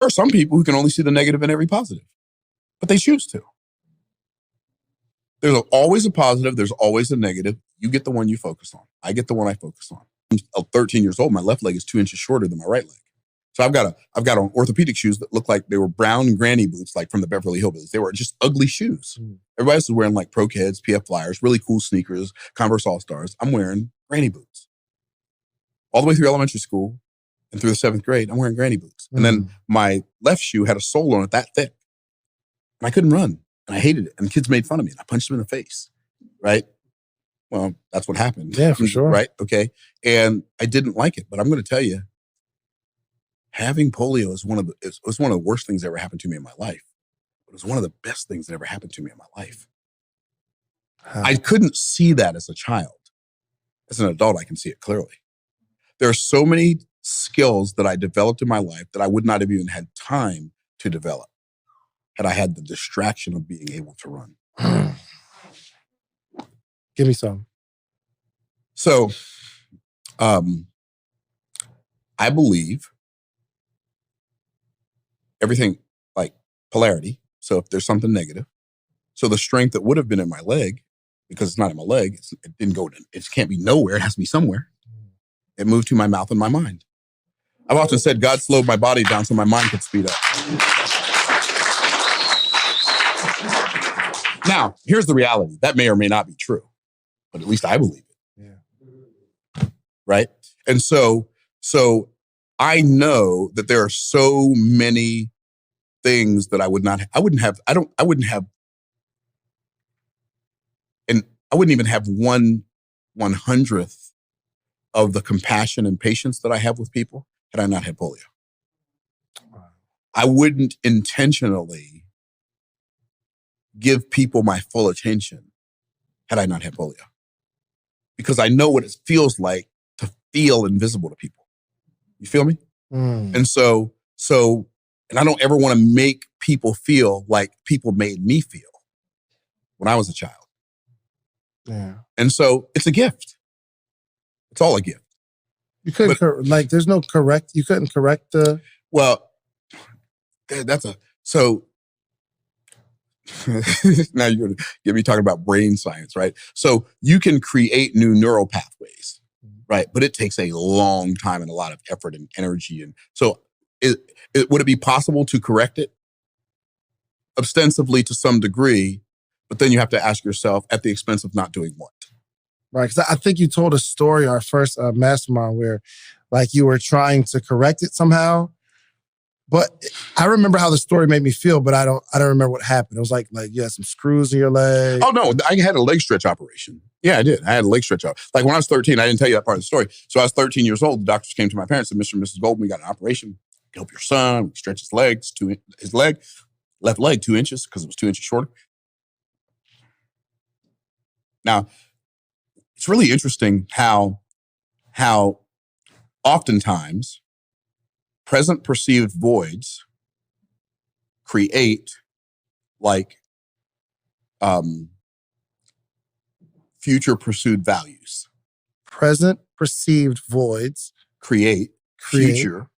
are some people who can only see the negative in every positive, but they choose to. There's always a positive. There's always a negative. You get the one you focus on. I get the one I focus on. I'm 13 years old. My left leg is 2 inches shorter than my right leg. So I've got on orthopedic shoes that look like they were brown granny boots, like from the Beverly Hillbillies. They were just ugly shoes. Everybody else is wearing like Pro Kids, PF Flyers, really cool sneakers, Converse All-Stars. I'm wearing granny boots. All the way through elementary school and through the 7th grade, I'm wearing granny boots. And then my left shoe had a sole on it that thick. And I couldn't run. And I hated it. And the kids made fun of me. And I punched them in the face. Right? Well, that's what happened. Yeah, for sure. Right? Okay. And I didn't like it. But I'm going to tell you, having polio is one of the worst things that ever happened to me in my life. But it was one of the best things that ever happened to me in my life. Huh. I couldn't see that as a child. As an adult, I can see it clearly. There are so many skills that I developed in my life that I would not have even had time to develop had I had the distraction of being able to run. Give me some. So, I believe everything like polarity. So if there's something negative, so the strength that would have been in my leg, because it's not in my leg, it didn't go, it can't be nowhere, it has to be somewhere. It moved to my mouth and my mind. I've often said God slowed my body down so my mind could speed up. Now, here's the reality. That may or may not be true, but at least I believe it. Yeah. Right? And so I know that there are so many things that I wouldn't even have 1/100th of the compassion and patience that I have with people had I not had polio. I wouldn't intentionally give people my full attention had I not had polio. Because I know what it feels like to feel invisible to people. You feel me? And so, and I don't ever want to make people feel like people made me feel when I was a child. Yeah. And so it's a gift. It's all a gift. You couldn't, there's no correct, you couldn't correct the... Well, so now you're going to get me talking about brain science, right? So you can create new neural pathways, right? But it takes a long time and a lot of effort and energy. And so would it be possible to correct it? Ostensibly to some degree, but then you have to ask yourself, at the expense of not doing what? Right, because I think you told a story, our first mastermind, where like you were trying to correct it somehow. But I remember how the story made me feel, but I don't remember what happened. It was like you had some screws in your leg. Oh no, I had a leg stretch operation. Yeah, I did. I had a leg stretch operation. Like when I was 13, I didn't tell you that part of the story. So I was 13 years old. The doctors came to my parents and said, Mr. and Mrs. Golden, we got an operation. Help your son. We stretch his legs, left leg 2 inches because it was 2 inches shorter. Now, it's really interesting how oftentimes present perceived voids create future pursued values. Present perceived voids create future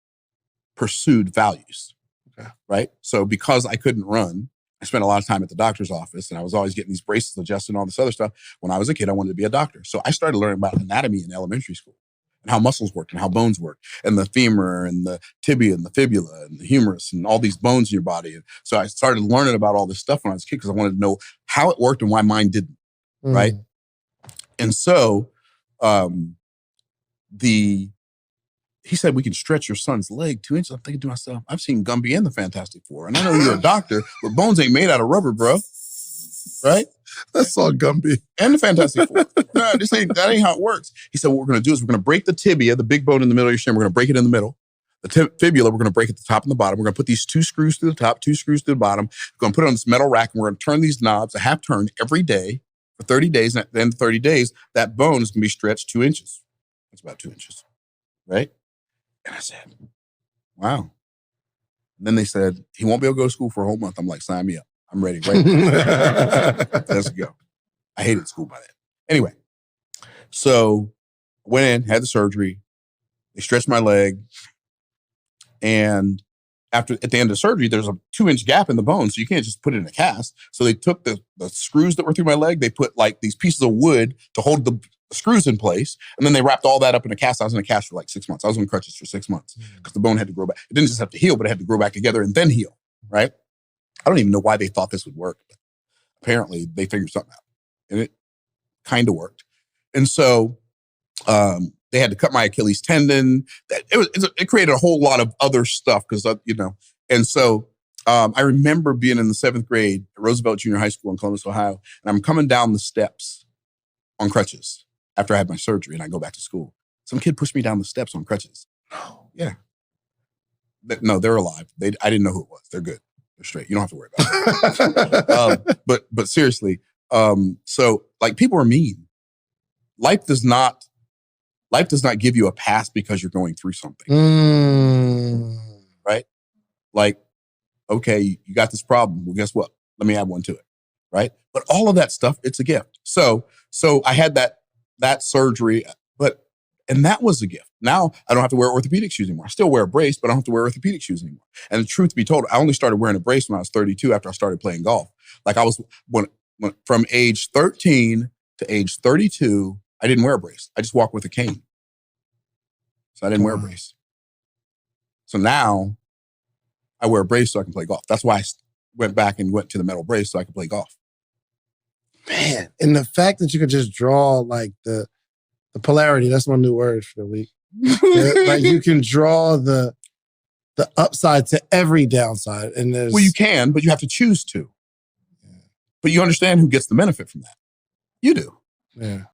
pursued values. Okay. Right? So because I couldn't run, I spent a lot of time at the doctor's office and I was always getting these braces adjusted and all this other stuff. When I was a kid, I wanted to be a doctor. So I started learning about anatomy in elementary school and how muscles work and how bones work and the femur and the tibia and the fibula and the humerus and all these bones in your body. And so I started learning about all this stuff when I was a kid because I wanted to know how it worked and why mine didn't. Right? And so he said, we can stretch your son's leg 2 inches. I'm thinking to myself, I've seen Gumby and the Fantastic Four. And I know you're a doctor, but bones ain't made out of rubber, bro. Right? That's all Gumby. And the Fantastic Four. No, that ain't how it works. He said, what we're going to do is we're going to break the tibia, the big bone in the middle of your shin. We're going to break it in the middle. The fibula, we're going to break at the top and the bottom. We're going to put these 2 screws through the top, 2 screws through the bottom. We're going to put it on this metal rack, and we're going to turn these knobs a half turn every day for 30 days. And at the end of 30 days, that bone is going to be stretched 2 inches. That's about 2 inches. Right? And I said, wow. And then they said, he won't be able to go to school for a whole month. I'm like, sign me up. I'm ready right now. Let's go. I hated school by then. Anyway, so went in, had the surgery. They stretched my leg. And at the end of surgery, there's a 2-inch gap in the bone, so you can't just put it in a cast. So they took the screws that were through my leg, they put like these pieces of wood to hold the screws in place, and then they wrapped all that up in a cast. I was in a cast for like 6 months. I was on crutches for 6 months because the bone had to grow back. It didn't just have to heal, but it had to grow back together and then heal, right? I don't even know why they thought this would work, but apparently they figured something out, and it kind of worked. And so they had to cut my Achilles tendon. It created a whole lot of other stuff because, and so I remember being in the 7th grade at Roosevelt Junior High School in Columbus, Ohio, and I'm coming down the steps on crutches after I had my surgery and I go back to school. Some kid pushed me down the steps on crutches. Yeah. No, they're alive. I didn't know who it was. They're good. They're straight. You don't have to worry about it. But seriously, so like people are mean. Life does not give you a pass because you're going through something. Right? Like, okay, you got this problem. Well, guess what? Let me add one to it. Right? But all of that stuff, it's a gift. So I had that surgery, and that was a gift. Now I don't have to wear orthopedic shoes anymore. I still wear a brace, but I don't have to wear orthopedic shoes anymore. And the truth be told, I only started wearing a brace when I was 32 after I started playing golf. Like I was, when from age 13 to age 32, I didn't wear a brace. I just walked with a cane. So I didn't wear a brace. So now I wear a brace so I can play golf. That's why I went back and went to the metal brace so I could play golf. Man, and the fact that you could just draw like the polarity, that's my new word for the week. Like you can draw the upside to every downside. And well, you can, but you have to choose to. Yeah. But you understand who gets the benefit from that. You do. Yeah.